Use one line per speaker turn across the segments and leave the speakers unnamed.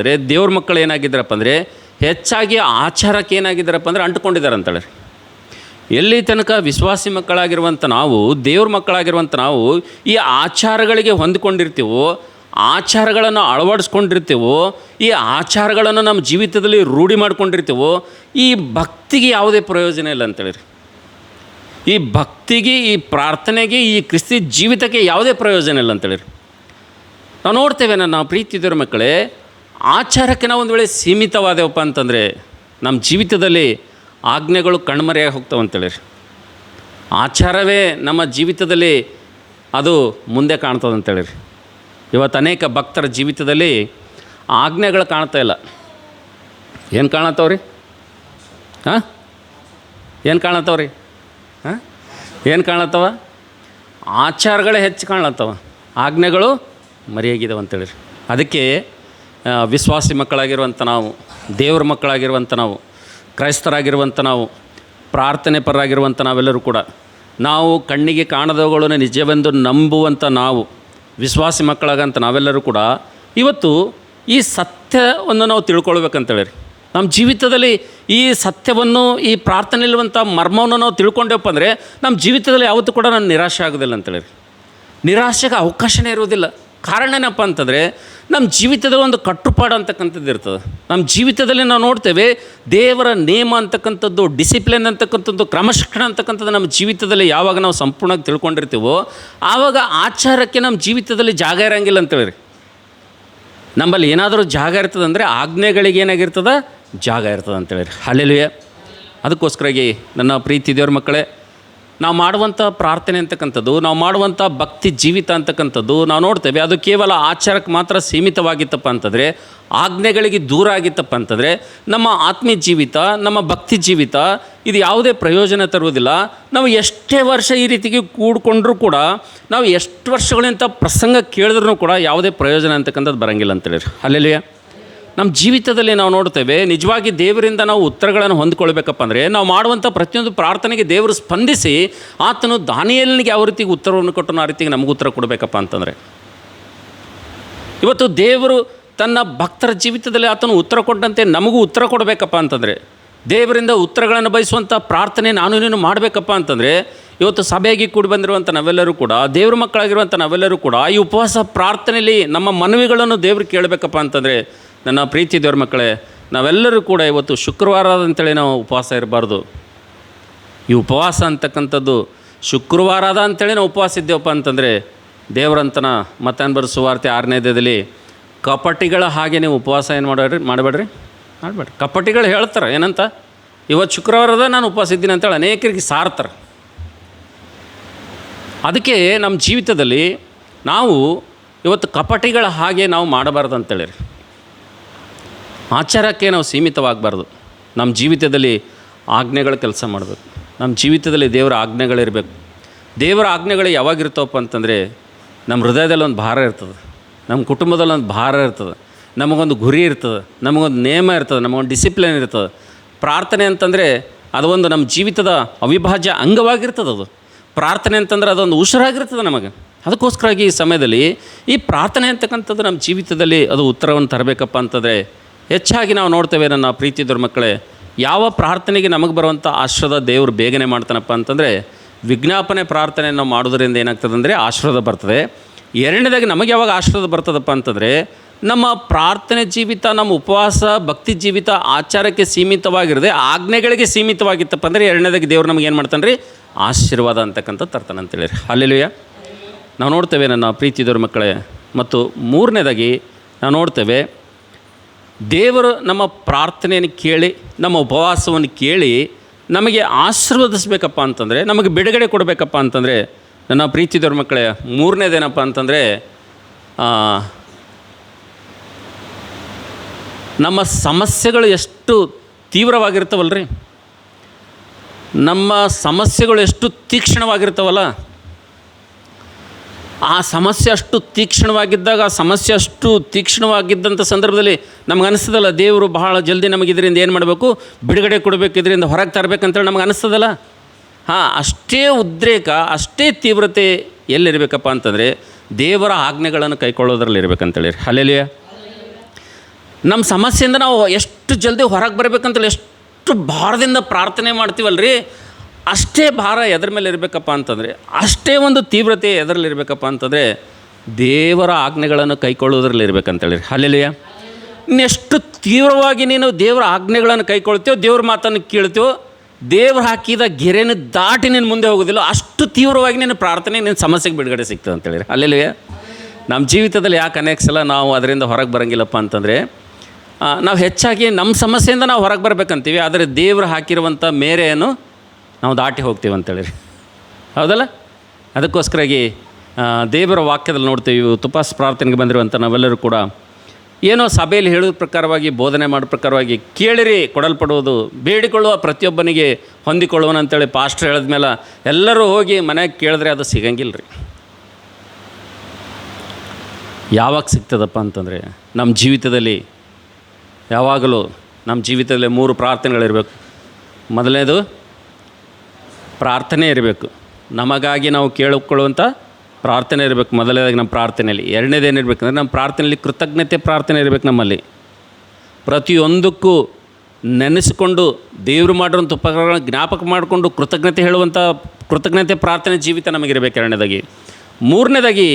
ಅಂದರೆ ದೇವ್ರ ಮಕ್ಕಳು ಏನಾಗಿದ್ದಾರಪ್ಪ ಅಂದರೆ ಹೆಚ್ಚಾಗಿ ಆಚಾರಕ್ಕೆ ಏನಾಗಿದ್ದಾರಪ್ಪ ಅಂದರೆ ಅಂಟ್ಕೊಂಡಿದ್ದಾರೆ ಅಂತೇಳಿ. ಎಲ್ಲಿ ತನಕ ವಿಶ್ವಾಸಿ ಮಕ್ಕಳಾಗಿರುವಂಥ ನಾವು, ದೇವ್ರ ಮಕ್ಕಳಾಗಿರುವಂಥ ನಾವು ಈ ಆಚಾರಗಳಿಗೆ ಹೊಂದಿಕೊಂಡಿರ್ತೀವೋ, ಆಚಾರಗಳನ್ನು ಅಳವಡಿಸ್ಕೊಂಡಿರ್ತೀವೋ, ಈ ಆಚಾರಗಳನ್ನು ನಮ್ಮ ಜೀವಿತದಲ್ಲಿ ರೂಢಿ ಮಾಡ್ಕೊಂಡಿರ್ತೀವೋ, ಈ ಭಕ್ತಿಗೆ ಯಾವುದೇ ಪ್ರಯೋಜನ ಇಲ್ಲ ಅಂತೇಳಿರಿ. ಈ ಭಕ್ತಿಗೆ, ಈ ಪ್ರಾರ್ಥನೆಗೆ, ಈ ಕ್ರಿಸ್ತಿ ಜೀವಿತಕ್ಕೆ ಯಾವುದೇ ಪ್ರಯೋಜನ ಇಲ್ಲ ಅಂತೇಳಿರಿ. ನಾವು ನೋಡ್ತೇವೆ ನನ್ನ ಪ್ರೀತಿ ದೇವ್ರ ಮಕ್ಕಳೇ, ಆಚಾರಕ್ಕೆ ನಾವು ಒಂದು ವೇಳೆ ಸೀಮಿತವಾದೇವಪ್ಪ ಅಂತಂದರೆ ನಮ್ಮ ಜೀವಿತದಲ್ಲಿ ಆಜ್ಞೆಗಳು ಕಣ್ಮರೆಯಾಗಿ ಹೋಗ್ತಾವೆ ಅಂತೇಳಿರಿ. ಆಚಾರವೇ ನಮ್ಮ ಜೀವಿತದಲ್ಲಿ ಅದು ಮುಂದೆ ಕಾಣ್ತದೆ ಅಂತೇಳಿರಿ. ಇವತ್ತು ಅನೇಕ ಭಕ್ತರ ಜೀವಿತದಲ್ಲಿ ಆಜ್ಞೆಗಳು ಕಾಣ್ತಾ ಇಲ್ಲ. ಏನು ಕಾಣತ್ತವ್ರಿ? ಏನು ಕಾಣತ್ತವ್ರಿ? ಏನು ಕಾಣತ್ತವ? ಆಚಾರಗಳೇ ಹೆಚ್ಚು ಕಾಣತ್ತವ, ಆಜ್ಞೆಗಳು ಮರೆಯಾಗಿದ್ದಾವೆ ಅಂತೇಳಿರಿ. ಅದಕ್ಕೆ ವಿಶ್ವಾಸಿ ಮಕ್ಕಳಾಗಿರುವಂಥ ನಾವು, ದೇವ್ರ ಮಕ್ಕಳಾಗಿರುವಂಥ ನಾವು, ಕ್ರೈಸ್ತರಾಗಿರುವಂಥ ನಾವು, ಪ್ರಾರ್ಥನೆ ಪರರಾಗಿರುವಂಥ ನಾವೆಲ್ಲರೂ ಕೂಡ, ನಾವು ಕಣ್ಣಿಗೆ ಕಾಣದವುಗಳನ್ನು ನಿಜವೆಂದು ನಂಬುವಂಥ ನಾವು, ವಿಶ್ವಾಸಿ ಮಕ್ಕಳಾಗಂತ ನಾವೆಲ್ಲರೂ ಕೂಡ ಇವತ್ತು ಈ ಸತ್ಯವನ್ನು ನಾವು ತಿಳ್ಕೊಳ್ಬೇಕಂತೇಳಿರಿ. ನಮ್ಮ ಜೀವಿತದಲ್ಲಿ ಈ ಸತ್ಯವನ್ನು, ಈ ಪ್ರಾರ್ಥನೆಯಲ್ಲಿರುವಂಥ ಮರ್ಮವನ್ನು ನಾವು ತಿಳ್ಕೊಂಡೇವಪ್ಪ ಅಂದರೆ ನಮ್ಮ ಜೀವಿತದಲ್ಲಿ ಯಾವತ್ತೂ ಕೂಡ ನಾನು ನಿರಾಶೆ ಆಗೋದಿಲ್ಲ ಅಂತೇಳಿರಿ. ನಿರಾಶೆಗೆ ಅವಕಾಶನೇ ಇರೋದಿಲ್ಲ. ಕಾರಣ ಏನಪ್ಪ ಅಂತಂದರೆ ನಮ್ಮ ಜೀವಿತದ ಒಂದು ಕಟ್ಟುಪಾಡು ಅಂತಕ್ಕಂಥದ್ದು ಇರ್ತದೆ. ನಮ್ಮ ಜೀವಿತದಲ್ಲಿ ನಾವು ನೋಡ್ತೇವೆ ದೇವರ ನೇಮ ಅಂತಕ್ಕಂಥದ್ದು, ಡಿಸಿಪ್ಲಿನ್ ಅಂತಕ್ಕಂಥದ್ದು, ಕ್ರಮಶಿಕ್ಷಣ ಅಂತಕ್ಕಂಥದ್ದು ನಮ್ಮ ಜೀವಿತದಲ್ಲಿ ಯಾವಾಗ ನಾವು ಸಂಪೂರ್ಣವಾಗಿ ತಿಳ್ಕೊಂಡಿರ್ತೀವೋ ಆವಾಗ ಆಚಾರಕ್ಕೆ ನಮ್ಮ ಜೀವಿತದಲ್ಲಿ ಜಾಗ ಇರೋಂಗಿಲ್ಲ ಅಂತೇಳಿರಿ. ನಮ್ಮಲ್ಲಿ ಏನಾದರೂ ಜಾಗ ಇರ್ತದಂದರೆ ಆಜ್ಞೆಗಳಿಗೆ ಏನಾಗಿರ್ತದೆ? ಜಾಗ ಇರ್ತದೆ ಅಂತೇಳಿರಿ. ಹಲ್ಲೆಲೂಯಾ. ಅದಕ್ಕೋಸ್ಕರಾಗಿ ನನ್ನ ಪ್ರೀತಿ ದೇವ್ರ ಮಕ್ಕಳೇ, ನಾವು ಮಾಡುವಂಥ ಪ್ರಾರ್ಥನೆ ಅಂತಕ್ಕಂಥದ್ದು, ನಾವು ಮಾಡುವಂಥ ಭಕ್ತಿ ಜೀವಿತ ಅಂತಕ್ಕಂಥದ್ದು ನಾವು ನೋಡ್ತೇವೆ ಅದು ಕೇವಲ ಆಚಾರಕ್ಕೆ ಮಾತ್ರ ಸೀಮಿತವಾಗಿತ್ತಪ್ಪ ಅಂತಂದರೆ, ಆಜ್ಞೆಗಳಿಗೆ ದೂರ ಆಗಿತ್ತಪ್ಪ ಅಂತಂದರೆ ನಮ್ಮ ಆತ್ಮೀಯ ಜೀವಿತ, ನಮ್ಮ ಭಕ್ತಿ ಜೀವಿತ ಇದು ಯಾವುದೇ ಪ್ರಯೋಜನ ತರುವುದಿಲ್ಲ. ನಾವು ಎಷ್ಟೇ ವರ್ಷ ಈ ರೀತಿಗೆ ಕೂಡ್ಕೊಂಡ್ರೂ ಕೂಡ, ನಾವು ಎಷ್ಟು ವರ್ಷಗಳಿಂದ ಪ್ರಸಂಗ ಕೇಳಿದ್ರೂ ಕೂಡ ಯಾವುದೇ ಪ್ರಯೋಜನ ಅಂತಕ್ಕಂಥದ್ದು ಬರೋಂಗಿಲ್ಲ ಅಂತೇಳಿ. ಹಲ್ಲೆಲೂಯಾ. ನಮ್ಮ ಜೀವಿತದಲ್ಲಿ ನಾವು ನೋಡ್ತೇವೆ ನಿಜವಾಗಿ ದೇವರಿಂದ ನಾವು ಉತ್ತರಗಳನ್ನು ಹೊಂದ್ಕೊಳ್ಬೇಕಪ್ಪ ಅಂದರೆ ನಾವು ಮಾಡುವಂಥ ಪ್ರತಿಯೊಂದು ಪ್ರಾರ್ಥನೆಗೆ ದೇವರು ಸ್ಪಂದಿಸಿ ಆತನು ದಾನಿಯೇಲನಿಗೆ ಯಾವ ರೀತಿಗೆ ಉತ್ತರವನ್ನು ಕೊಟ್ಟನು ಆ ರೀತಿಗೆ ನಮಗೂ ಉತ್ತರ ಕೊಡಬೇಕಪ್ಪ ಅಂತಂದರೆ, ಇವತ್ತು ದೇವರು ತನ್ನ ಭಕ್ತರ ಜೀವಿತದಲ್ಲಿ ಆತನು ಉತ್ತರ ಕೊಟ್ಟಂತೆ ನಮಗೂ ಉತ್ತರ ಕೊಡಬೇಕಪ್ಪ ಅಂತಂದರೆ, ದೇವರಿಂದ ಉತ್ತರಗಳನ್ನು ಬಯಸುವಂಥ ಪ್ರಾರ್ಥನೆ ನಾನು ನೀನು ಮಾಡಬೇಕಪ್ಪ ಅಂತಂದರೆ, ಇವತ್ತು ಸಭೆಯಾಗಿ ಕೂಡಿ ಬಂದಿರುವಂಥ ನಾವೆಲ್ಲರೂ ಕೂಡ, ದೇವ್ರ ಮಕ್ಕಳಾಗಿರುವಂಥ ನಾವೆಲ್ಲರೂ ಕೂಡ ಈ ಉಪವಾಸ ಪ್ರಾರ್ಥನೆಯಲ್ಲಿ ನಮ್ಮ ಮನವಿಗಳನ್ನು ದೇವ್ರು ಕೇಳಬೇಕಪ್ಪ ಅಂತಂದರೆ, ನನ್ನ ಪ್ರೀತಿ ದೇವ್ರ ಮಕ್ಕಳೇ, ನಾವೆಲ್ಲರೂ ಕೂಡ ಇವತ್ತು ಶುಕ್ರವಾರ ಅಂತೇಳಿ ನಾವು ಉಪವಾಸ ಇರಬಾರ್ದು. ಈ ಉಪವಾಸ ಅಂತಕ್ಕಂಥದ್ದು ಶುಕ್ರವಾರ ಅಂತೇಳಿ ನಾವು ಉಪವಾಸ ಇದ್ದೇವಪ್ಪ ಅಂತಂದರೆ ದೇವರಂತನ ಮತ್ತಾನು ಬರೋ ಸುವಾರ್ತೆ 6ನೇ ಅಧ್ಯಾಯದಲ್ಲಿ ಕಪಟಿಗಳ ಹಾಗೆ ನೀವು ಉಪವಾಸ ಏನು ಮಾಡಬೇಡ್ರಿ. ಕಪಟಿಗಳು ಹೇಳ್ತಾರೆ ಏನಂತ, ಇವತ್ತು ಶುಕ್ರವಾರದ ನಾನು ಉಪವಾಸ ಇದ್ದೀನಿ ಅಂತೇಳಿ ಅನೇಕರಿಗೆ ಸಾರ್ತಾರೆ. ಅದಕ್ಕೆ ನಮ್ಮ ಜೀವಿತದಲ್ಲಿ ನಾವು ಇವತ್ತು ಕಪಟಿಗಳ ಹಾಗೆ ನಾವು ಮಾಡಬಾರ್ದು ಅಂತೇಳಿರಿ. ಆಚಾರಕ್ಕೆ ನಾವು ಸೀಮಿತವಾಗಬಾರ್ದು. ನಮ್ಮ ಜೀವಿತದಲ್ಲಿ ಆಜ್ಞೆಗಳ ಕೆಲಸ ಮಾಡಬೇಕು. ನಮ್ಮ ಜೀವಿತದಲ್ಲಿ ದೇವರ ಆಜ್ಞೆಗಳಿರಬೇಕು. ದೇವರ ಆಜ್ಞೆಗಳು ಯಾವಾಗಿರ್ತಾವಪ್ಪ ಅಂತಂದರೆ ನಮ್ಮ ಹೃದಯದಲ್ಲಿ ಒಂದು ಭಾರ ಇರ್ತದೆ, ನಮ್ಮ ಕುಟುಂಬದಲ್ಲಿ ಒಂದು ಭಾರ ಇರ್ತದೆ, ನಮಗೊಂದು ಗುರಿ ಇರ್ತದೆ, ನಮಗೊಂದು ನೇಮ ಇರ್ತದೆ, ನಮಗೊಂದು ಡಿಸಿಪ್ಲಿನ್ ಇರ್ತದೆ. ಪ್ರಾರ್ಥನೆ ಅಂತಂದರೆ ಅದೊಂದು ನಮ್ಮ ಜೀವಿತದ ಅವಿಭಾಜ್ಯ ಅಂಗವಾಗಿರ್ತದೆ. ಅದು ಪ್ರಾರ್ಥನೆ ಅಂತಂದರೆ ಅದೊಂದು ಉಸಿರಾಗಿರ್ತದೆ ನಮಗೆ. ಅದಕ್ಕೋಸ್ಕರಾಗಿ ಈ ಸಮಯದಲ್ಲಿ ಈ ಪ್ರಾರ್ಥನೆ ಅಂತಕ್ಕಂಥದ್ದು ನಮ್ಮ ಜೀವಿತದಲ್ಲಿ ಅದು ಉತ್ತರವನ್ನು ತರಬೇಕಪ್ಪ ಅಂತಂದರೆ ಹೆಚ್ಚಾಗಿ ನಾವು ನೋಡ್ತೇವೆ ನನ್ನ ಪ್ರೀತಿ ದೇವ್ರ ಮಕ್ಕಳೇ, ಯಾವ ಪ್ರಾರ್ಥನೆಗೆ ನಮಗೆ ಬರುವಂಥ ಆಶೀರ್ವಾದ ದೇವರು ಬೇಗನೆ ಮಾಡ್ತಾನಪ್ಪ ಅಂತಂದರೆ ವಿಜ್ಞಾಪನೆ ಪ್ರಾರ್ಥನೆ ನಾವು ಮಾಡೋದ್ರಿಂದ ಏನಾಗ್ತದೆ ಅಂದರೆ ಆಶೀರ್ವಾದ ಬರ್ತದೆ. ಎರಡನೇದಾಗಿ ನಮಗೆ ಯಾವಾಗ ಆಶೀರ್ವಾದ ಬರ್ತದಪ್ಪ ಅಂತಂದರೆ ನಮ್ಮ ಪ್ರಾರ್ಥನೆ ಜೀವಿತ, ನಮ್ಮ ಉಪವಾಸ ಭಕ್ತಿ ಜೀವಿತ ಆಚಾರಕ್ಕೆ ಸೀಮಿತವಾಗಿರದೆ ಆಜ್ಞೆಗಳಿಗೆ ಸೀಮಿತವಾಗಿತ್ತಪ್ಪ ಅಂದರೆ ಎರಡನೇದಾಗಿ ದೇವ್ರು ನಮಗೆ ಏನು ಮಾಡ್ತಾನೆ ರೀ? ಆಶೀರ್ವಾದ ಅಂತಕ್ಕಂಥ ತರ್ತಾನೆ ಅಂತೇಳಿ. ಹಲ್ಲೆಲೂಯಾ. ನಾವು ನೋಡ್ತೇವೆ ನನ್ನ ಪ್ರೀತಿ ದೇವ್ರ ಮಕ್ಕಳೇ. ಮತ್ತು ಮೂರನೇದಾಗಿ ನಾವು ನೋಡ್ತೇವೆ ದೇವರು ನಮ್ಮ ಪ್ರಾರ್ಥನೆಯನ್ನು ಕೇಳಿ, ನಮ್ಮ ಉಪವಾಸವನ್ನು ಕೇಳಿ ನಮಗೆ ಆಶೀರ್ವದಿಸ್ಬೇಕಪ್ಪ ಅಂತಂದರೆ, ನಮಗೆ ಬಿಡುಗಡೆ ಕೊಡಬೇಕಪ್ಪ ಅಂತಂದರೆ ನನ್ನ ಪ್ರೀತಿ ದೇವ್ರ ಮಕ್ಕಳೇ, ಮೂರನೇದೇನಪ್ಪ ಅಂತಂದರೆ ನಮ್ಮ ಸಮಸ್ಯೆಗಳು ಎಷ್ಟು ತೀವ್ರವಾಗಿರ್ತಾವಲ್ರಿ, ನಮ್ಮ ಸಮಸ್ಯೆಗಳು ಎಷ್ಟು ತೀಕ್ಷ್ಣವಾಗಿರ್ತಾವಲ್ಲ, ಆ ಸಮಸ್ಯೆ ಅಷ್ಟು ತೀಕ್ಷ್ಣವಾಗಿದ್ದಾಗ, ಆ ಸಮಸ್ಯೆ ಅಷ್ಟು ತೀಕ್ಷ್ಣವಾಗಿದ್ದಂಥ ಸಂದರ್ಭದಲ್ಲಿ ನಮ್ಗೆ ಅನಿಸ್ತದಲ್ಲ ದೇವರು ಬಹಳ ಜಲ್ದಿ ನಮಗೆ ಇದರಿಂದ ಏನು ಮಾಡಬೇಕು? ಬಿಡುಗಡೆ ಕೊಡಬೇಕು, ಇದರಿಂದ ಹೊರಗೆ ತರಬೇಕಂತೇಳಿ ನಮ್ಗೆ ಅನಿಸ್ತದಲ್ಲ. ಅಷ್ಟೇ ಉದ್ರೇಕ, ಅಷ್ಟೇ ತೀವ್ರತೆ ಎಲ್ಲಿರಬೇಕಪ್ಪ ಅಂತಂದರೆ ದೇವರ ಆಜ್ಞೆಗಳನ್ನು ಕೈಕೊಳ್ಳೋದ್ರಲ್ಲಿ ಇರಬೇಕಂತೇಳಿ. ಹಲ್ಲೆಲೂಯಾ. ನಮ್ಮ ಸಮಸ್ಯೆಯಿಂದ ನಾವು ಎಷ್ಟು ಜಲ್ದಿ ಹೊರಗೆ ಬರಬೇಕಂತೇಳಿ ಎಷ್ಟು ಭಾರದಿಂದ ಪ್ರಾರ್ಥನೆ ಮಾಡ್ತೀವಲ್ರಿ, ಅಷ್ಟೇ ಭಾರ ಎದ್ರ ಮೇಲೆ ಇರಬೇಕಪ್ಪ ಅಂತಂದರೆ, ಅಷ್ಟೇ ಒಂದು ತೀವ್ರತೆ ಎದರಲ್ಲಿ ಇರಬೇಕಪ್ಪ ಅಂತಂದರೆ ದೇವರ ಆಜ್ಞೆಗಳನ್ನು ಕೈಕೊಳ್ಳೋದ್ರಲ್ಲಿ ಇರಬೇಕಂತೇಳಿ. ಹಲ್ಲೆಲೂಯಾ. ಇನ್ನೆಷ್ಟು ತೀವ್ರವಾಗಿ ನೀನು ದೇವರ ಆಜ್ಞೆಗಳನ್ನು ಕೈಕೊಳ್ತೀವೋ, ದೇವ್ರ ಮಾತನ್ನು ಕೇಳ್ತೀವೋ, ದೇವ್ರು ಹಾಕಿದ ಗೆರೆನ ದಾಟಿ ನೀನು ಮುಂದೆ ಹೋಗೋದಿಲ್ಲ, ಅಷ್ಟು ತೀವ್ರವಾಗಿ ನೀನು ಪ್ರಾರ್ಥನೆ ನಿನ್ನ ಸಮಸ್ಯೆಗೆ ಬಿಡುಗಡೆ ಸಿಗ್ತದೆ ಅಂತೇಳಿ. ಹಲ್ಲೆಲೂಯಾ. ನಮ್ಮ ಜೀವಿತದಲ್ಲಿ ಯಾಕೆ ಅನೇಕ ಸಲ ನಾವು ಅದರಿಂದ ಹೊರಗೆ ಬರೋಂಗಿಲ್ಲಪ್ಪ ಅಂತಂದರೆ, ನಾವು ಹೆಚ್ಚಾಗಿ ನಮ್ಮ ಸಮಸ್ಯೆಯಿಂದ ನಾವು ಹೊರಗೆ ಬರಬೇಕಂತೀವಿ, ಆದರೆ ದೇವರು ಹಾಕಿರುವಂಥ ಮೇರೆಯನ್ನು ನಾವು ದಾಟಿ ಹೋಗ್ತೀವಿ ಅಂತೇಳಿ. ಹೌದಲ್ಲ? ಅದಕ್ಕೋಸ್ಕರಾಗಿ ದೇವರ ವಾಕ್ಯದಲ್ಲಿ ನೋಡ್ತೀವಿ, ಉಪವಾಸ ಪ್ರಾರ್ಥನೆಗೆ ಬಂದಿರುವಂಥ ನಾವೆಲ್ಲರೂ ಕೂಡ ಏನೋ ಸಭೆಯಲ್ಲಿ ಹೇಳೋದ ಪ್ರಕಾರವಾಗಿ, ಬೋಧನೆ ಮಾಡೋ ಪ್ರಕಾರವಾಗಿ ಕೇಳಿರಿ ಕೊಡಲ್ಪಡುವುದು, ಬೇಡಿಕೊಳ್ಳುವ ಪ್ರತಿಯೊಬ್ಬನಿಗೆ ಹೊಂದಿಕೊಳ್ಳುವನು ಅಂತೇಳಿ ಪಾಸ್ಟರ್ ಹೇಳಿದ್ಮೇಲೆ ಎಲ್ಲರೂ ಹೋಗಿ ಮನೆಗೆ ಕೇಳಿದ್ರೆ ಅದು ಸಿಗಂಗಿಲ್ಲ ರೀ. ಯಾವಾಗ ಸಿಗ್ತದಪ್ಪ ಅಂತಂದರೆ ನಮ್ಮ ಜೀವಿತದಲ್ಲಿ ಯಾವಾಗಲೂ ನಮ್ಮ ಜೀವಿತದಲ್ಲಿ 3 ಪ್ರಾರ್ಥನೆಗಳಿರಬೇಕು. ಮೊದಲನೇದು ಪ್ರಾರ್ಥನೆ ಇರಬೇಕು, ನಮಗಾಗಿ ನಾವು ಕೇಳಿಕೊಳ್ಳುವಂಥ ಪ್ರಾರ್ಥನೆ ಇರಬೇಕು ಮೊದಲನೇದಾಗಿ ನಮ್ಮ ಪ್ರಾರ್ಥನೆಯಲ್ಲಿ. ಎರಡನೇದು ಏನಿರಬೇಕಂದ್ರೆ ನಮ್ಮ ಪ್ರಾರ್ಥನೆಯಲ್ಲಿ ಕೃತಜ್ಞತೆ ಪ್ರಾರ್ಥನೆ ಇರಬೇಕು. ನಮ್ಮಲ್ಲಿ ಪ್ರತಿಯೊಂದಕ್ಕೂ ನೆನೆಸಿಕೊಂಡು ದೇವರು ಮಾಡಿರೋಂಥ ಉಪಕಾರಗಳನ್ನ ಜ್ಞಾಪಕ ಮಾಡಿಕೊಂಡು ಕೃತಜ್ಞತೆ ಪ್ರಾರ್ಥನೆ ಜೀವಿತ ನಮಗಿರಬೇಕು. ಎರಡನೇದಾಗಿ. ಮೂರನೇದಾಗಿ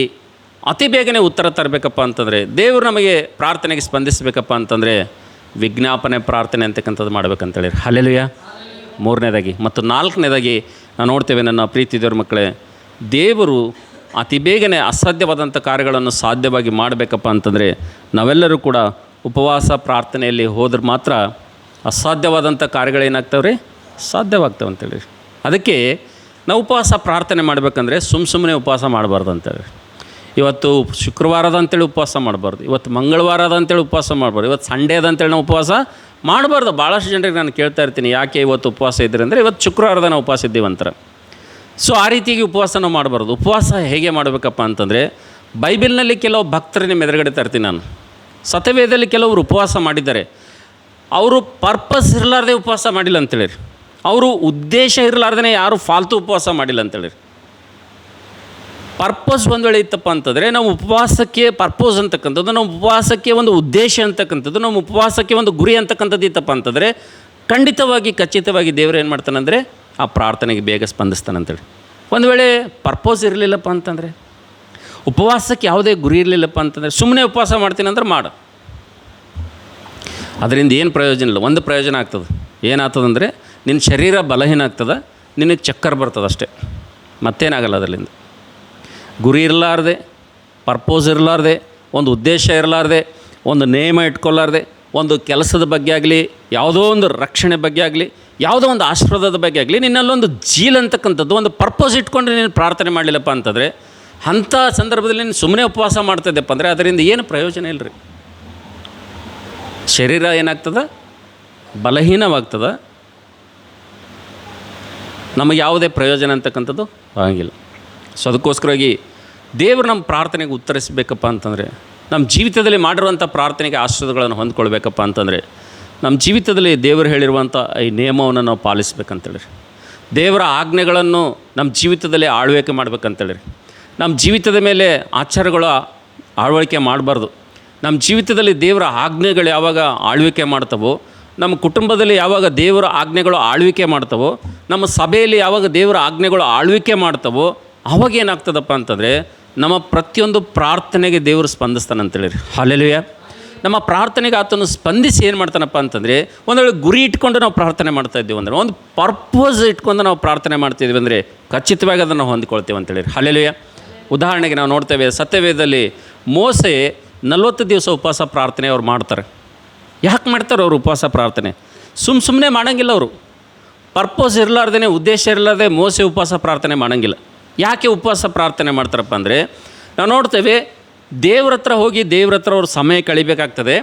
ಅತಿ ಬೇಗನೆ ಉತ್ತರ ತರಬೇಕಪ್ಪ ಅಂತಂದರೆ, ದೇವರು ನಮಗೆ ಪ್ರಾರ್ಥನೆಗೆ ಸ್ಪಂದಿಸಬೇಕಪ್ಪ ಅಂತಂದರೆ ವಿಜ್ಞಾಪನೆ ಪ್ರಾರ್ಥನೆ ಅಂತಕ್ಕಂಥದ್ದು ಮಾಡಬೇಕಂತೇಳಿ. ಹಲ್ಲೆಲೂಯಾ. ಮೂರನೇದಾಗಿ. ಮತ್ತು ನಾಲ್ಕನೇದಾಗಿ ನಾವು ನೋಡ್ತೇವೆ, ನನ್ನ ಪ್ರೀತಿ ದೇವ್ರ ಮಕ್ಕಳೇ, ದೇವರು ಅತಿ ಬೇಗನೆ ಅಸಾಧ್ಯವಾದಂಥ ಕಾರ್ಯಗಳನ್ನು ಸಾಧ್ಯವಾಗಿ ಮಾಡಬೇಕಪ್ಪ ಅಂತಂದರೆ ನಾವೆಲ್ಲರೂ ಕೂಡ ಉಪವಾಸ ಪ್ರಾರ್ಥನೆಯಲ್ಲಿ ಹೋದ್ರೆ ಮಾತ್ರ ಅಸಾಧ್ಯವಾದಂಥ ಕಾರ್ಯಗಳೇನಾಗ್ತವೆ ರೀ, ಸಾಧ್ಯವಾಗ್ತವೆ ಅಂತೇಳಿ. ಅದಕ್ಕೆ ನಾವು ಉಪವಾಸ ಪ್ರಾರ್ಥನೆ ಮಾಡಬೇಕಂದ್ರೆ ಸುಮ್ಮನೆ ಉಪವಾಸ ಮಾಡಬಾರ್ದು ಅಂತೇಳಿ. ಇವತ್ತು ಶುಕ್ರವಾರದ ಅಂತೇಳಿ ಉಪವಾಸ ಮಾಡಬಾರ್ದು, ಇವತ್ತು ಮಂಗಳವಾರದ ಅಂತೇಳಿ ಉಪವಾಸ ಮಾಡಬಾರ್ದು, ಇವತ್ತು ಸಂಡೇ ಅದ ಅಂತೇಳಿ ನಾವು ಉಪವಾಸ ಮಾಡಬಾರ್ದು. ಭಾಳಷ್ಟು ಜನರಿಗೆ ನಾನು ಕೇಳ್ತಾ ಇರ್ತೀನಿ, ಯಾಕೆ ಇವತ್ತು ಉಪವಾಸ ಇದ್ದೀರಿ ಅಂದರೆ, ಇವತ್ತು ಶುಕ್ರವಾರದ ನಾವು ಉಪವಾಸ ಇದ್ದೀವಂತಾರೆ. ಸೊ ಆ ರೀತಿಯಾಗಿ ಉಪವಾಸ ನಾವು ಮಾಡಬಾರ್ದು. ಉಪವಾಸ ಹೇಗೆ ಮಾಡಬೇಕಪ್ಪ ಅಂತಂದರೆ, ಬೈಬಲ್ನಲ್ಲಿ ಕೆಲವು ಭಕ್ತರು ನಿಮ್ಮ ಎದುರುಗಡೆ ತರ್ತೀನಿ ನಾನು. ಸತ್ಯವೇದದಲ್ಲಿ ಕೆಲವರು ಉಪವಾಸ ಮಾಡಿದ್ದಾರೆ, ಅವರು ಪರ್ಪಸ್ ಇರಲಾರ್ದೆ ಉಪವಾಸ ಮಾಡಿಲ್ಲ ಅಂತೇಳಿ. ಅವರು ಉದ್ದೇಶ ಇರಲಾರ್ದೇ ಯಾರು ಫಾಲ್ತು ಉಪವಾಸ ಮಾಡಿಲ್ಲ ಅಂತೇಳಿ. ಪರ್ಪಸ್ ಒಂದು ವೇಳೆ ಇತ್ತಪ್ಪ ಅಂತಂದರೆ, ನಾವು ಉಪವಾಸಕ್ಕೆ ಪರ್ಪೋಸ್ ಅಂತಕ್ಕಂಥದ್ದು, ನಮ್ಮ ಉಪವಾಸಕ್ಕೆ ಒಂದು ಉದ್ದೇಶ ಅಂತಕ್ಕಂಥದ್ದು, ನಮ್ಮ ಉಪವಾಸಕ್ಕೆ ಒಂದು ಗುರಿ ಅಂತಕ್ಕಂಥದ್ದು ಇತ್ತಪ್ಪ ಅಂತಂದರೆ ಖಚಿತವಾಗಿ ದೇವರು ಏನು ಮಾಡ್ತಾನಂದರೆ ಆ ಪ್ರಾರ್ಥನೆಗೆ ಬೇಗ ಸ್ಪಂದಿಸ್ತಾನಂತೇಳಿ. ಒಂದು ವೇಳೆ ಪರ್ಪೋಸ್ ಇರಲಿಲ್ಲಪ್ಪ ಅಂತಂದರೆ, ಉಪವಾಸಕ್ಕೆ ಯಾವುದೇ ಗುರಿ ಇರಲಿಲ್ಲಪ್ಪ ಅಂತಂದರೆ, ಸುಮ್ಮನೆ ಉಪವಾಸ ಮಾಡ್ತೀನಿ ಅಂದ್ರೆ ಮಾಡು, ಅದರಿಂದ ಏನು ಪ್ರಯೋಜನ ಇಲ್ಲ. ಒಂದು ಪ್ರಯೋಜನ ಆಗ್ತದೆ, ಏನಾಗ್ತದಂದರೆ ನಿನ್ನ ಶರೀರ ಬಲಹೀನ ಆಗ್ತದೆ, ನಿನಗೆ ಚಕ್ಕರ್ ಬರ್ತದೆ ಅಷ್ಟೇ, ಮತ್ತೇನಾಗಲ್ಲ. ಅದರಿಂದ ಗುರಿ ಇರಲಾರ್ದೆ, ಪರ್ಪೋಸ್ ಇರಲಾರ್ದೆ, ಒಂದು ಉದ್ದೇಶ ಇರಲಾರ್ದೆ, ಒಂದು ನೇಮ ಇಟ್ಕೊಳ್ಳಾರ್ದೆ, ಒಂದು ಕೆಲಸದ ಬಗ್ಗೆ ಆಗಲಿ, ಯಾವುದೋ ಒಂದು ರಕ್ಷಣೆ ಬಗ್ಗೆ ಆಗಲಿ, ಯಾವುದೋ ಒಂದು ಆಶೀರ್ವಾದದ ಬಗ್ಗೆ ಆಗಲಿ, ನಿನ್ನಲ್ಲೊಂದು ಜೀಲ್ ಅಂತಕ್ಕಂಥದ್ದು, ಒಂದು ಪರ್ಪೋಸ್ ಇಟ್ಕೊಂಡು ನೀನು ಪ್ರಾರ್ಥನೆ ಮಾಡಲಿಲ್ಲಪ್ಪ ಅಂತಂದರೆ, ಅಂಥ ಸಂದರ್ಭದಲ್ಲಿ ನೀನು ಸುಮ್ಮನೆ ಉಪವಾಸ ಮಾಡ್ತಿದ್ದೆಪ್ಪ ಅಂದರೆ ಅದರಿಂದ ಏನು ಪ್ರಯೋಜನ ಇಲ್ಲ ರೀ. ಶರೀರ ಏನಾಗ್ತದೆ, ಬಲಹೀನವಾಗ್ತದೆ, ನಮಗೆ ಯಾವುದೇ ಪ್ರಯೋಜನ ಅಂತಕ್ಕಂಥದ್ದು ಆಗಿಲ್ಲ. ಸೊ ಅದಕ್ಕೋಸ್ಕರವಾಗಿ ದೇವರು ನಮ್ಮ ಪ್ರಾರ್ಥನೆಗೆ ಉತ್ತರಿಸಬೇಕಪ್ಪ ಅಂತಂದರೆ, ನಮ್ಮ ಜೀವಿತದಲ್ಲಿ ಮಾಡಿರುವಂಥ ಪ್ರಾರ್ಥನೆಗೆ ಆಶೀರ್ವಾದಗಳನ್ನು ಹೊಂದ್ಕೊಳ್ಬೇಕಪ್ಪ ಅಂತಂದರೆ, ನಮ್ಮ ಜೀವಿತದಲ್ಲಿ ದೇವರು ಹೇಳಿರುವಂಥ ಈ ನಿಯಮವನ್ನು ನಾವು ಪಾಲಿಸ್ಬೇಕಂತೇಳಿ, ದೇವರ ಆಜ್ಞೆಗಳನ್ನು ನಮ್ಮ ಜೀವಿತದಲ್ಲಿ ಆಳ್ವಿಕೆ ಮಾಡ್ಬೇಕಂತೇಳಿ. ನಮ್ಮ ಜೀವಿತದ ಮೇಲೆ ಆಚಾರಗಳ ಆಳ್ವಳಿಕೆ ಮಾಡಬಾರ್ದು. ನಮ್ಮ ಜೀವಿತದಲ್ಲಿ ದೇವರ ಆಜ್ಞೆಗಳು ಯಾವಾಗ ಆಳ್ವಿಕೆ ಮಾಡ್ತವೋ, ನಮ್ಮ ಕುಟುಂಬದಲ್ಲಿ ಯಾವಾಗ ದೇವರ ಆಜ್ಞೆಗಳು ಆಳ್ವಿಕೆ ಮಾಡ್ತವೋ, ನಮ್ಮ ಸಭೆಯಲ್ಲಿ ಯಾವಾಗ ದೇವರ ಆಜ್ಞೆಗಳು ಆಳ್ವಿಕೆ ಮಾಡ್ತವೋ, ಆವಾಗ ಏನಾಗ್ತದಪ್ಪ ಅಂತಂದರೆ ನಮ್ಮ ಪ್ರತಿಯೊಂದು ಪ್ರಾರ್ಥನೆಗೆ ದೇವರು ಸ್ಪಂದಿಸ್ತಾನಂತೇಳಿ. ಹಲ್ಲೆಲೂಯಾ. ನಮ್ಮ ಪ್ರಾರ್ಥನೆಗೆ ಆತನು ಸ್ಪಂದಿಸಿ ಏನು ಮಾಡ್ತಾನಪ್ಪ ಅಂತಂದರೆ, ಒಂದು ವೇಳೆ ಗುರಿ ಇಟ್ಕೊಂಡು ನಾವು ಪ್ರಾರ್ಥನೆ ಮಾಡ್ತಾಯಿದ್ದೀವಿ ಅಂದರೆ, ಒಂದು ಪರ್ಪೋಸ್ ಇಟ್ಕೊಂಡು ನಾವು ಪ್ರಾರ್ಥನೆ ಮಾಡ್ತಿದ್ದೀವಿ ಅಂದರೆ ಖಚಿತವಾಗಿ ಅದನ್ನು ಹೊಂದಿಕೊಳ್ತೀವಿ ಅಂತೇಳಿ. ಹಲ್ಲೆಲೂಯಾ. ಉದಾಹರಣೆಗೆ ನಾವು ನೋಡ್ತೇವೆ, ಸತ್ಯವೇದದಲ್ಲಿ ಮೋಸೆ 40 ದಿವಸ ಉಪವಾಸ ಪ್ರಾರ್ಥನೆ ಅವ್ರು ಮಾಡ್ತಾರೆ. ಯಾಕೆ ಮಾಡ್ತಾರೆ ಅವರು ಉಪವಾಸ ಪ್ರಾರ್ಥನೆ? ಸುಮ್ಮನೆ ಮಾಡೋಂಗಿಲ್ಲ ಅವರು. ಪರ್ಪೋಸ್ ಇರಲಾರ್ದೇ, ಉದ್ದೇಶ ಇರಲಾರ್ದೆ ಮೋಸೆ ಉಪವಾಸ ಪ್ರಾರ್ಥನೆ ಮಾಡೋಂಗಿಲ್ಲ. ಯಾಕೆ ಉಪವಾಸ ಪ್ರಾರ್ಥನೆ ಮಾಡ್ತಾರಪ್ಪ ಅಂದರೆ, ನಾವು ನೋಡ್ತೇವೆ ದೇವ್ರ ಹತ್ರ ಹೋಗಿ ದೇವ್ರ ಹತ್ರ ಅವ್ರ ಸಮಯ ಕಳಿಬೇಕಾಗ್ತದೆ.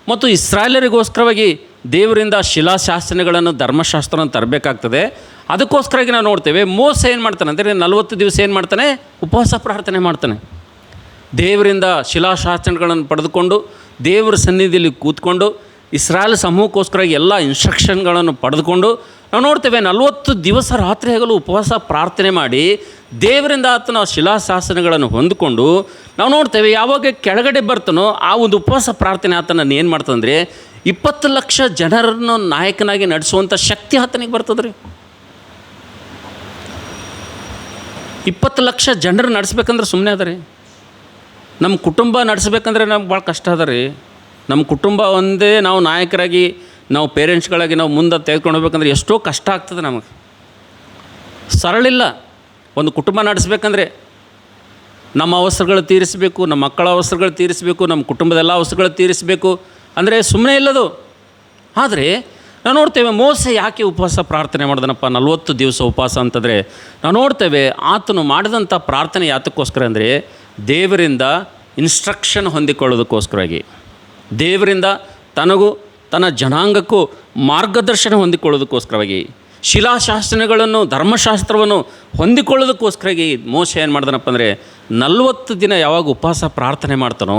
ಮತ್ತು ಇಸ್ರಾಯೇಲರಿಗೋಸ್ಕರವಾಗಿ ದೇವರಿಂದ ಶಿಲಾಶಾಸನಗಳನ್ನು, ಧರ್ಮಶಾಸ್ತ್ರವನ್ನು ತರಬೇಕಾಗ್ತದೆ. ಅದಕ್ಕೋಸ್ಕರವಾಗಿ ನಾವು ನೋಡ್ತೇವೆ ಮೋಸೆ ಏನು ಮಾಡ್ತಾನೆ ಅಂದರೆ 40 ದಿವಸ ಏನು ಮಾಡ್ತಾನೆ, ಉಪವಾಸ ಪ್ರಾರ್ಥನೆ ಮಾಡ್ತಾನೆ. ದೇವರಿಂದ ಶಿಲಾಶಾಸನಗಳನ್ನು ಪಡೆದುಕೊಂಡು ದೇವರ ಸನ್ನಿಧಿಯಲ್ಲಿ ಕೂತ್ಕೊಂಡು ಇಸ್ರಾಯೇಲ್ ಸಮೂಹಕ್ಕೋಸ್ಕರ ಎಲ್ಲ ಇನ್ಸ್ಟ್ರಕ್ಷನ್ಗಳನ್ನು ಪಡೆದುಕೊಂಡು ನಾವು ನೋಡ್ತೇವೆ 40 ದಿವಸ ರಾತ್ರಿ ಹಗಲು ಉಪವಾಸ ಪ್ರಾರ್ಥನೆ ಮಾಡಿ ದೇವರಿಂದ ಆತನ ಶಿಲಾಶಾಸನಗಳನ್ನು ಹೊಂದಿಕೊಂಡು ನಾವು ನೋಡ್ತೇವೆ ಯಾವಾಗ ಕೆಳಗಡೆ ಬರ್ತಾನೋ ಆ ಒಂದು ಉಪವಾಸ ಪ್ರಾರ್ಥನೆ ಆತನನ್ನು ಏನು ಮಾಡ್ತಂದರೆ 20 ಲಕ್ಷ ಜನರನ್ನು ನಾಯಕನಾಗಿ ನಡೆಸುವಂಥ ಶಕ್ತಿ ಆತನಿಗೆ ಬರ್ತದೆ ರೀ. 20 ಲಕ್ಷ ಜನರು ನಡೆಸ್ಬೇಕಂದ್ರೆ ಸುಮ್ಮನೆ ಅದ ರೀ. ನಮ್ಮ ಕುಟುಂಬ ನಡೆಸ್ಬೇಕಂದ್ರೆ ನಮ್ಗೆ ಭಾಳ ಕಷ್ಟ ಅದ ರೀ. ನಮ್ಮ ಕುಟುಂಬ ಒಂದೇ ನಾವು ನಾಯಕರಾಗಿ ನಾವು ಪೇರೆಂಟ್ಸ್ಗಳಾಗಿ ನಾವು ಮುಂದೆ ತೆಗೆದುಕೊಂಡು ಹೋಗ್ಬೇಕಂದ್ರೆ ಎಷ್ಟೋ ಕಷ್ಟ ಆಗ್ತದೆ ನಮಗೆ. ಸರಳಿಲ್ಲ. ಒಂದು ಕುಟುಂಬ ನಡೆಸ್ಬೇಕಂದ್ರೆ ನಮ್ಮ ಅವಸರಗಳು ತೀರಿಸಬೇಕು, ನಮ್ಮ ಮಕ್ಕಳ ಅವಸರಗಳು ತೀರಿಸಬೇಕು, ನಮ್ಮ ಕುಟುಂಬದೆಲ್ಲ ಅವಸರಗಳು ತೀರಿಸಬೇಕು ಅಂದರೆ ಸುಮ್ಮನೆ ಇಲ್ಲದು. ಆದರೆ ನಾವು ನೋಡ್ತೇವೆ ಮೋಸೆ ಯಾಕೆ ಉಪವಾಸ ಪ್ರಾರ್ಥನೆ ಮಾಡಿದನಪ್ಪ 40 ದಿವಸ ಉಪವಾಸ ಅಂತಂದರೆ ನಾವು ನೋಡ್ತೇವೆ ಆತನು ಮಾಡಿದಂಥ ಪ್ರಾರ್ಥನೆ ಯಾತಕ್ಕೋಸ್ಕರ ಅಂದರೆ ದೇವರಿಂದ ಇನ್ಸ್ಟ್ರಕ್ಷನ್ ಹೊಂದಿಕೊಳ್ಳೋದಕ್ಕೋಸ್ಕರವಾಗಿ, ದೇವರಿಂದ ತನಗೂ ತನ್ನ ಜನಾಂಗಕ್ಕೂ ಮಾರ್ಗದರ್ಶನ ಹೊಂದಿಕೊಳ್ಳೋದಕ್ಕೋಸ್ಕರವಾಗಿ, ಶಿಲಾಶಾಸನಗಳನ್ನು ಧರ್ಮಶಾಸ್ತ್ರವನ್ನು ಹೊಂದಿಕೊಳ್ಳೋದಕ್ಕೋಸ್ಕರವಾಗಿ ಮೋಶೆ ಏನು ಮಾಡ್ದನಪ್ಪ ಅಂದರೆ 40 ದಿನ ಯಾವಾಗ ಉಪವಾಸ ಪ್ರಾರ್ಥನೆ ಮಾಡ್ತಾನೋ,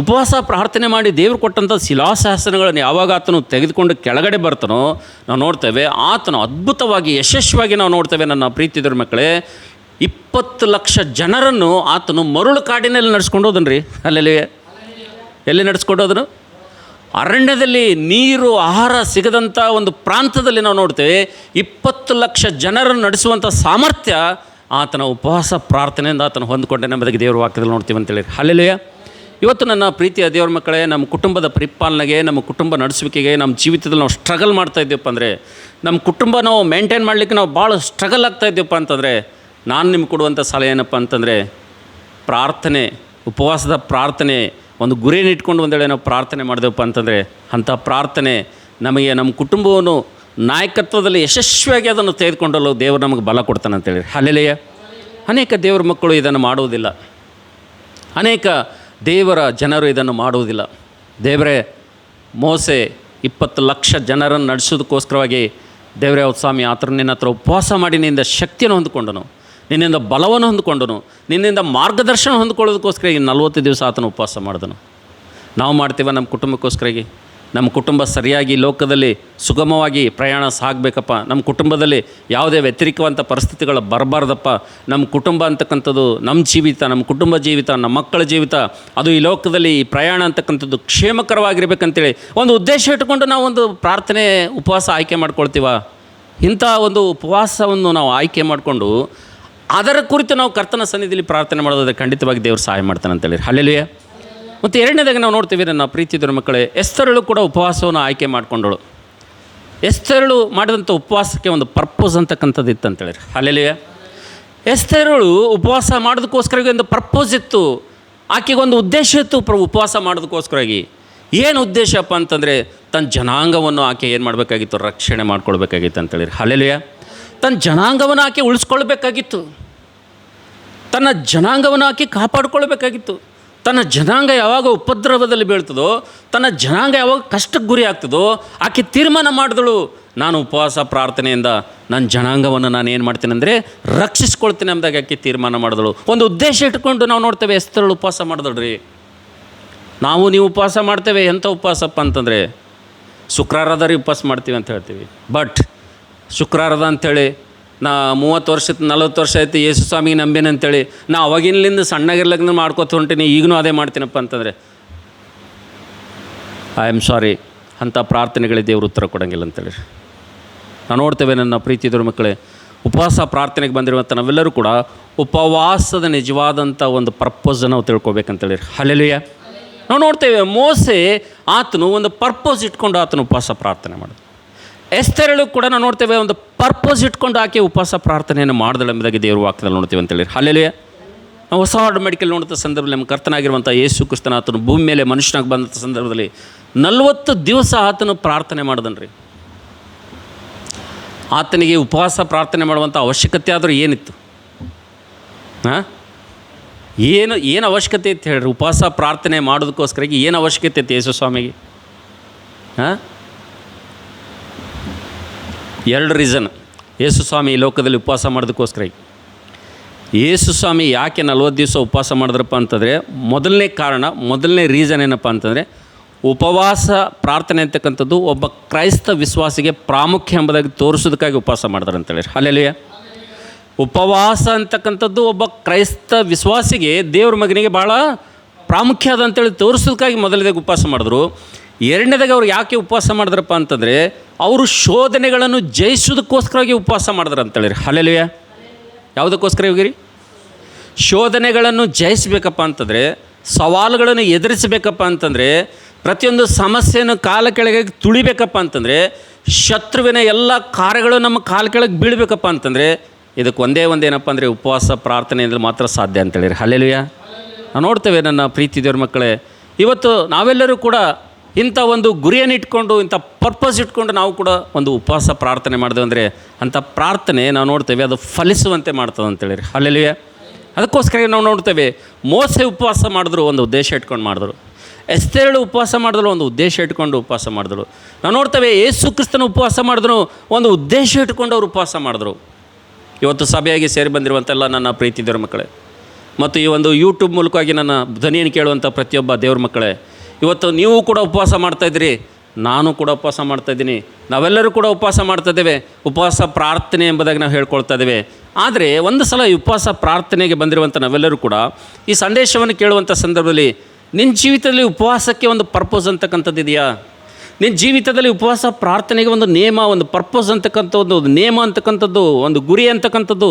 ಉಪವಾಸ ಪ್ರಾರ್ಥನೆ ಮಾಡಿ ದೇವರು ಕೊಟ್ಟಂಥ ಶಿಲಾಶಾಸನಗಳನ್ನು ಯಾವಾಗ ಆತನು ತೆಗೆದುಕೊಂಡು ಕೆಳಗಡೆ ಬರ್ತಾನೋ ನಾವು ನೋಡ್ತೇವೆ ಆತನು ಅದ್ಭುತವಾಗಿ ಯಶಸ್ವಿಯಾಗಿ ನಾವು ನೋಡ್ತೇವೆ. ನನ್ನ ಪ್ರೀತಿದವ್ರ ಮಕ್ಕಳೇ, 20 ಲಕ್ಷ ಜನರನ್ನು ಆತನು ಮರುಳು ಕಾಡಿನಲ್ಲಿ ನಡೆಸ್ಕೊಂಡು ಹೋದನು ರೀ. ಅಲ್ಲೆಲ್ಲಿ ಎಲ್ಲಿ ನಡೆಸ್ಕೊಂಡು ಹೋದನು? ಅರಣ್ಯದಲ್ಲಿ ನೀರು ಆಹಾರ ಸಿಗದಂಥ ಒಂದು ಪ್ರಾಂತದಲ್ಲಿ ನಾವು ನೋಡ್ತೇವೆ 20 ಲಕ್ಷ ಜನರನ್ನು ನಡೆಸುವಂಥ ಸಾಮರ್ಥ್ಯ ಆತನ ಉಪವಾಸ ಪ್ರಾರ್ಥನೆಯಿಂದ ಆತನ ಹೊಂದ್ಕೊಂಡೆ ನಮ್ಮದಾಗಿ ದೇವ್ರ ವಾಕ್ಯದಲ್ಲಿ ನೋಡ್ತೀವಿ ಅಂತೇಳಿ. ಹಲ್ಲೆಲೂಯಾ. ಇವತ್ತು ನನ್ನ ಪ್ರೀತಿಯ ದೇವ್ರ ಮಕ್ಕಳೇ, ನಮ್ಮ ಕುಟುಂಬದ ಪರಿಪಾಲನೆಗೆ, ನಮ್ಮ ಕುಟುಂಬ ನಡೆಸುವಿಕೆಗೆ, ನಮ್ಮ ಜೀವಿತದಲ್ಲಿ ನಾವು ಸ್ಟ್ರಗಲ್ ಮಾಡ್ತಾ ಇದ್ದೀವಪ್ಪ ಅಂದರೆ, ನಮ್ಮ ಕುಟುಂಬ ನಾವು ಮೇಂಟೈನ್ ಮಾಡಲಿಕ್ಕೆ ನಾವು ಭಾಳ ಸ್ಟ್ರಗಲ್ ಆಗ್ತಾ ಇದ್ದೀವಪ್ಪ ಅಂತಂದರೆ ನಾನು ನಿಮ್ಗೆ ಕೊಡುವಂಥ ಸಲಹೆ ಏನಪ್ಪ ಅಂತಂದರೆ ಪ್ರಾರ್ಥನೆ, ಉಪವಾಸದ ಪ್ರಾರ್ಥನೆ, ಒಂದು ಗುರಿಯನ್ನು ಇಟ್ಕೊಂಡು ಒಂದೇಳೆ ನಾವು ಪ್ರಾರ್ಥನೆ ಮಾಡಿದೆವಪ್ಪ ಅಂತಂದರೆ ಅಂಥ ಪ್ರಾರ್ಥನೆ ನಮಗೆ ನಮ್ಮ ಕುಟುಂಬವನ್ನು ನಾಯಕತ್ವದಲ್ಲಿ ಯಶಸ್ವಿಯಾಗಿ ಅದನ್ನು ತೆಗೆದುಕೊಂಡಲು ದೇವರು ನಮಗೆ ಬಲ ಕೊಡ್ತಾನೆ ಅಂತೇಳಿ. ಹಲ್ಲೆಲೂಯಾ. ಅನೇಕ ದೇವರ ಮಕ್ಕಳು ಇದನ್ನು ಮಾಡುವುದಿಲ್ಲ, ಅನೇಕ ದೇವರ ಜನರು ಇದನ್ನು ಮಾಡುವುದಿಲ್ಲ. ದೇವರೇ, ಮೋಸೆ 20 ಲಕ್ಷ ಜನರನ್ನು ನಡೆಸೋದಕ್ಕೋಸ್ಕರವಾಗಿ ದೇವರೇ ಸ್ವಾಮಿ ನಿನ್ನ ಹತ್ರ ಉಪವಾಸ ಮಾಡಿ ನಿನ್ನಿಂದ ಶಕ್ತಿಯನ್ನು ಹೊಂದ್ಕೊಂಡನು, ನಿನ್ನಿಂದ ಬಲವನ್ನು ಹೊಂದ್ಕೊಂಡನು, ನಿನ್ನಿಂದ ಮಾರ್ಗದರ್ಶನ ಹೊಂದ್ಕೊಳ್ಳೋದಕ್ಕೋಸ್ಕರ ಈ 40 ದಿವಸ ಆತನು ಉಪವಾಸ ಮಾಡಿದನು. ನಾವು ಮಾಡ್ತೀವ ನಮ್ಮ ಕುಟುಂಬಕ್ಕೋಸ್ಕರಾಗಿ? ನಮ್ಮ ಕುಟುಂಬ ಸರಿಯಾಗಿ ಲೋಕದಲ್ಲಿ ಸುಗಮವಾಗಿ ಪ್ರಯಾಣ ಸಾಗಬೇಕಪ್ಪ, ನಮ್ಮ ಕುಟುಂಬದಲ್ಲಿ ಯಾವುದೇ ವ್ಯತಿರಿಕ್ತವಂಥ ಪರಿಸ್ಥಿತಿಗಳು ಬರಬಾರ್ದಪ್ಪ, ನಮ್ಮ ಕುಟುಂಬ ಅಂತಕ್ಕಂಥದ್ದು ನಮ್ಮ ಜೀವಿತ, ನಮ್ಮ ಕುಟುಂಬ ಜೀವಿತ, ನಮ್ಮ ಮಕ್ಕಳ ಜೀವಿತ, ಅದು ಈ ಲೋಕದಲ್ಲಿ ಈ ಪ್ರಯಾಣ ಅಂತಕ್ಕಂಥದ್ದು ಕ್ಷೇಮಕರವಾಗಿರ್ಬೇಕಂತೇಳಿ ಒಂದು ಉದ್ದೇಶ ಇಟ್ಟುಕೊಂಡು ನಾವು ಒಂದು ಪ್ರಾರ್ಥನೆ ಉಪವಾಸ ಆಯ್ಕೆ ಮಾಡ್ಕೊಳ್ತೀವ. ಇಂಥ ಒಂದು ಉಪವಾಸವನ್ನು ನಾವು ಆಯ್ಕೆ ಮಾಡಿಕೊಂಡು ಅದರ ಕುರಿತು ನಾವು ಕರ್ತನ ಸನ್ನಿಧಿಯಲ್ಲಿ ಪ್ರಾರ್ಥನೆ ಮಾಡೋದಾದರೆ ಖಂಡಿತವಾಗಿ ದೇವರು ಸಹಾಯ ಮಾಡ್ತಾನೆ ಅಂತೇಳಿ. ಹಲ್ಲೆಲೂಯಾ. ಮತ್ತು ಎರಡನೇದಾಗಿ ನಾವು ನೋಡ್ತೀವಿ ನನ್ನ ಪ್ರೀತಿದ್ರ ಮಕ್ಕಳೇ, ಎಸ್ತರಳು ಕೂಡ ಉಪವಾಸವನ್ನು ಆಯ್ಕೆ ಮಾಡಿಕೊಂಡಳು. ಎಸ್ತರಳು ಮಾಡಿದಂಥ ಉಪವಾಸಕ್ಕೆ ಒಂದು ಪರ್ಪೋಸ್ ಅಂತಕ್ಕಂಥದ್ದು ಇತ್ತು ಅಂತೇಳಿ. ಹಲ್ಲೆಲೂಯಾ. ಎಸ್ತರಳು ಉಪವಾಸ ಮಾಡೋದಕ್ಕೋಸ್ಕರವಾಗಿ ಒಂದು ಪರ್ಪೋಸ್ ಇತ್ತು, ಆಕೆಗೆ ಒಂದು ಉದ್ದೇಶ ಇತ್ತು ಉಪವಾಸ ಮಾಡೋದಕ್ಕೋಸ್ಕರವಾಗಿ. ಏನು ಉದ್ದೇಶಪ್ಪ ಅಂತಂದರೆ ತನ್ನ ಜನಾಂಗವನ್ನು ಆಕೆ ಏನು ಮಾಡಬೇಕಾಗಿತ್ತು? ರಕ್ಷಣೆ ಮಾಡ್ಕೊಳ್ಬೇಕಾಗಿತ್ತು ಅಂತೇಳಿ. ಹಲ್ಲೆಲೂಯಾ. ತನ್ನ ಜನಾಂಗವನ್ನು ಆಕೆ ಉಳಿಸ್ಕೊಳ್ಬೇಕಾಗಿತ್ತು, ತನ್ನ ಜನಾಂಗವನ್ನು ಆಕೆ ಕಾಪಾಡಿಕೊಳ್ಬೇಕಾಗಿತ್ತು. ತನ್ನ ಜನಾಂಗ ಯಾವಾಗ ಉಪದ್ರವದಲ್ಲಿ ಬೀಳ್ತದೋ, ತನ್ನ ಜನಾಂಗ ಯಾವಾಗ ಕಷ್ಟಕ್ಕೆ ಗುರಿ ಆಗ್ತದೋ ಆಕೆ ತೀರ್ಮಾನ ಮಾಡಿದಳು, ನಾನು ಉಪವಾಸ ಪ್ರಾರ್ಥನೆಯಿಂದ ನನ್ನ ಜನಾಂಗವನ್ನು ನಾನು ಏನು ಮಾಡ್ತೀನಿ ಅಂದರೆ ರಕ್ಷಿಸ್ಕೊಳ್ತೀನಿ ಅಂದಾಗ ಆಕೆ ತೀರ್ಮಾನ ಮಾಡಿದಳು. ಒಂದು ಉದ್ದೇಶ ಇಟ್ಕೊಂಡು ನಾವು ನೋಡ್ತೇವೆ ಎಸ್ತರಳು ಉಪವಾಸ ಮಾಡಿದಳ್ರಿ. ನಾವು ನೀವು ಉಪವಾಸ ಮಾಡ್ತೇವೆ. ಎಂಥ ಉಪವಾಸಪ್ಪ ಅಂತಂದರೆ ಶುಕ್ರವಾರದಾರಿ ಉಪವಾಸ ಮಾಡ್ತೀವಿ ಅಂತ ಹೇಳ್ತೀವಿ. ಬಟ್ ಶುಕ್ರವಾರದ ಅಂಥೇಳಿ ನಾ 30 ವರ್ಷ 40 ವರ್ಷ ಆಯ್ತು ಯೇಸು ಸ್ವಾಮಿಗೆ ನಂಬೇನೆ ಅಂತೇಳಿ ನಾ ಅವಾಗಿನಲಿಂದ ಸಣ್ಣಗಿರ್ಲಗ್ನ ಮಾಡ್ಕೊತ ಹೊಂಟೀನಿ, ಈಗಲೂ ಅದೇ ಮಾಡ್ತೀನಪ್ಪ ಅಂತಂದರೆ ಐ ಆಮ್ ಸಾರಿ, ಅಂಥ ಪ್ರಾರ್ಥನೆಗಳಿಗೆ ದೇವರು ಉತ್ತರ ಕೊಡೋಂಗಿಲ್ಲ ಅಂತೇಳಿ. ನಾವು ನೋಡ್ತೇವೆ ನನ್ನ ಪ್ರೀತಿದ್ರ ಮಕ್ಕಳೇ, ಉಪವಾಸ ಪ್ರಾರ್ಥನೆಗೆ ಬಂದಿರುವಂಥ ನಾವೆಲ್ಲರೂ ಕೂಡ ಉಪವಾಸದ ನಿಜವಾದಂಥ ಒಂದು ಪರ್ಪೋಸನ್ನು ನಾವು ತಿಳ್ಕೊಬೇಕಂತೇಳಿ. ಹಲ್ಲೆಲೂಯಾ. ನಾವು ನೋಡ್ತೇವೆ ಮೋಸೆ ಆತನು ಒಂದು ಪರ್ಪೋಸ್ ಇಟ್ಕೊಂಡು ಆತನು ಉಪವಾಸ ಪ್ರಾರ್ಥನೆ ಮಾಡೋದು. ಎಸ್ತರಳು ಕೂಡ ನಾವು ನೋಡ್ತೇವೆ ಒಂದು ಪರ್ಪೋಸ್ ಇಟ್ಕೊಂಡು ಆಕೆ ಉಪವಾಸ ಪ್ರಾರ್ಥನೆಯನ್ನು ಮಾಡಿದಳು ಎಂಬುದಾಗಿ ದೇವರು ವಾಕ್ಯದಲ್ಲಿ ನೋಡ್ತೀವಿ ಅಂತೇಳಿ. ಹಲ್ಲೆಲೂಯಾ. ನಾವು ಹೊಸ ಮೆಡಿಕಲ್ ನೋಡುವಂಥ ಸಂದರ್ಭದಲ್ಲಿ ನಮ್ಮ ಕರ್ತನಾಗಿರುವಂಥ ಯೇಸು ಕ್ರಿಸ್ತನ ಆತನು ಭೂಮಿ ಮೇಲೆ ಮನುಷ್ಯನಾಗಿ ಬಂದಂಥ ಸಂದರ್ಭದಲ್ಲಿ 40 ದಿವಸ ಆತನು ಪ್ರಾರ್ಥನೆ ಮಾಡಿದನ್ರಿ. ಆತನಿಗೆ ಉಪವಾಸ ಪ್ರಾರ್ಥನೆ ಮಾಡುವಂಥ ಅವಶ್ಯಕತೆ ಆದರೂ ಏನಿತ್ತು? ಏನು ಅವಶ್ಯಕತೆ ಇತ್ತು ಹೇಳ್ರಿ? ಉಪವಾಸ ಪ್ರಾರ್ಥನೆ ಮಾಡೋದಕ್ಕೋಸ್ಕರ ಏನು ಅವಶ್ಯಕತೆ ಇತ್ತು ಯೇಸು ಸ್ವಾಮಿಗೆ? 2 ರೀಸನ್ ಯೇಸು ಸ್ವಾಮಿ ಈ ಲೋಕದಲ್ಲಿ ಉಪವಾಸ ಮಾಡೋದಕ್ಕೋಸ್ಕರ. ಯೇಸು ಸ್ವಾಮಿ ಯಾಕೆ 40 ದಿವಸ ಉಪವಾಸ ಮಾಡಿದ್ರಪ್ಪ ಅಂತಂದರೆ ಮೊದಲನೇ ರೀಸನ್ ಏನಪ್ಪ ಅಂತಂದರೆ ಉಪವಾಸ ಪ್ರಾರ್ಥನೆ ಅಂತಕ್ಕಂಥದ್ದು ಒಬ್ಬ ಕ್ರೈಸ್ತ ವಿಶ್ವಾಸಿಗೆ ಪ್ರಾಮುಖ್ಯ ಎಂಬುದಾಗಿ ತೋರಿಸೋದಕ್ಕಾಗಿ ಉಪವಾಸ ಮಾಡ್ತಾರೆ ಅಂತೇಳಿ. ಅಲ್ಲೆಲ್ಲೂಯ. ಉಪವಾಸ ಅಂತಕ್ಕಂಥದ್ದು ಒಬ್ಬ ಕ್ರೈಸ್ತ ವಿಶ್ವಾಸಿಗೆ, ದೇವ್ರ ಮಗನಿಗೆ ಭಾಳ ಪ್ರಾಮುಖ್ಯ ಅದ ಅಂತೇಳಿ ತೋರಿಸೋದಕ್ಕಾಗಿ ಮೊದಲನೇದಾಗಿ ಉಪವಾಸ ಮಾಡಿದ್ರು. ಎರಡನೇದಾಗಿ ಅವ್ರು ಯಾಕೆ ಉಪವಾಸ ಮಾಡಿದ್ರಪ್ಪ ಅಂತಂದರೆ ಅವರು ಶೋಧನೆಗಳನ್ನು ಜಯಿಸೋದಕ್ಕೋಸ್ಕರವಾಗಿ ಉಪವಾಸ ಮಾಡಿದ್ರು ಅಂತೇಳಿ. ಅಲ್ಲೆಲ್ಲೂಯ. ಯಾವುದಕ್ಕೋಸ್ಕರ ಹೋಗಿರಿ? ಶೋಧನೆಗಳನ್ನು ಜಯಿಸಬೇಕಪ್ಪ ಅಂತಂದರೆ, ಸವಾಲುಗಳನ್ನು ಎದುರಿಸಬೇಕಪ್ಪ ಅಂತಂದರೆ, ಪ್ರತಿಯೊಂದು ಸಮಸ್ಯೆಯನ್ನು ಕಾಲ ಕೆಳಗೆ ತುಳಿಬೇಕಪ್ಪ ಅಂತಂದರೆ, ಶತ್ರುವಿನ ಎಲ್ಲ ಕಾರ್ಯಗಳು ನಮ್ಮ ಕಾಲ ಕೆಳಗೆ ಬೀಳಬೇಕಪ್ಪ ಅಂತಂದರೆ ಇದಕ್ಕೆ ಒಂದೇನಪ್ಪ ಅಂದರೆ ಉಪವಾಸ ಪ್ರಾರ್ಥನೆಯಿಂದ ಮಾತ್ರ ಸಾಧ್ಯ ಅಂತೇಳಿ. ಹಲ್ಲೆಲೂಯಾ. ನಾವು ನೋಡ್ತೇವೆ ನನ್ನ ಪ್ರೀತಿ ದೇವ್ರ ಮಕ್ಕಳೇ, ಇವತ್ತು ನಾವೆಲ್ಲರೂ ಕೂಡ ಇಂಥ ಒಂದು ಗುರಿಯನ್ನು ಇಟ್ಕೊಂಡು, ಇಂಥ ಪರ್ಪಸ್ ಇಟ್ಕೊಂಡು ನಾವು ಕೂಡ ಒಂದು ಉಪವಾಸ ಪ್ರಾರ್ಥನೆ ಮಾಡಿದೆವು ಅಂದರೆ ಅಂಥ ಪ್ರಾರ್ಥನೆ ನಾವು ನೋಡ್ತೇವೆ ಅದು ಫಲಿಸುವಂತೆ ಮಾಡ್ತದೆ ಅಂತೇಳಿ. ಹಲ್ಲೆಲೂಯಾ. ಅದಕ್ಕೋಸ್ಕರ ನಾವು ನೋಡ್ತೇವೆ, ಮೋಸೆ ಉಪವಾಸ ಮಾಡಿದ್ರು, ಒಂದು ಉದ್ದೇಶ ಇಟ್ಕೊಂಡು ಮಾಡಿದ್ರು. ಎಸ್ತೇರಳು ಉಪವಾಸ ಮಾಡಿದ್ರು, ಒಂದು ಉದ್ದೇಶ ಇಟ್ಕೊಂಡು ಉಪವಾಸ ಮಾಡಿದ್ರು. ನಾವು ನೋಡ್ತೇವೆ, ಯೇಸು ಕ್ರಿಸ್ತನ ಉಪವಾಸ ಮಾಡಿದ್ರು, ಒಂದು ಉದ್ದೇಶ ಇಟ್ಕೊಂಡು ಅವರು ಉಪವಾಸ ಮಾಡಿದ್ರು. ಇವತ್ತು ಸಭೆಯಾಗಿ ಸೇರಿ ಬಂದಿರುವಂತೆಲ್ಲ ನನ್ನ ಪ್ರೀತಿ ದೇವ್ರ ಮಕ್ಕಳೇ, ಮತ್ತು ಈ ಒಂದು ಯೂಟ್ಯೂಬ್ ಮೂಲಕವಾಗಿ ನನ್ನ ಧ್ವನಿಯನ್ನು ಕೇಳುವಂಥ ಪ್ರತಿಯೊಬ್ಬ ದೇವ್ರ ಮಕ್ಕಳೇ, ಇವತ್ತು ನೀವು ಕೂಡ ಉಪವಾಸ ಮಾಡ್ತಾಯಿದ್ದೀರಿ, ನಾನು ಕೂಡ ಉಪವಾಸ ಮಾಡ್ತಾಯಿದ್ದೀನಿ, ನಾವೆಲ್ಲರೂ ಕೂಡ ಉಪವಾಸ ಮಾಡ್ತಾಯಿದ್ದೇವೆ. ಉಪವಾಸ ಪ್ರಾರ್ಥನೆ ಎಂಬುದಾಗಿ ನಾವು ಹೇಳ್ಕೊಳ್ತಾ ಇದ್ದೇವೆ. ಆದರೆ ಒಂದು ಸಲ ಈ ಉಪವಾಸ ಪ್ರಾರ್ಥನೆಗೆ ಬಂದಿರುವಂಥ ನಾವೆಲ್ಲರೂ ಕೂಡ ಈ ಸಂದೇಶವನ್ನು ಕೇಳುವಂಥ ಸಂದರ್ಭದಲ್ಲಿ ನಿನ್ನ ಜೀವಿತದಲ್ಲಿ ಉಪವಾಸಕ್ಕೆ ಒಂದು ಪರ್ಪಸ್ ಅಂತಕ್ಕಂಥದ್ದು ಇದೆಯಾ? ನಿನ್ನ ಜೀವಿತದಲ್ಲಿ ಉಪವಾಸ ಪ್ರಾರ್ಥನೆಗೆ ಒಂದು ನೇಮ, ಒಂದು ಪರ್ಪಸ್ ಅಂತಕ್ಕಂಥ ಒಂದು ನೇಮ ಅಂತಕ್ಕಂಥದ್ದು, ಒಂದು ಗುರಿ ಅಂತಕ್ಕಂಥದ್ದು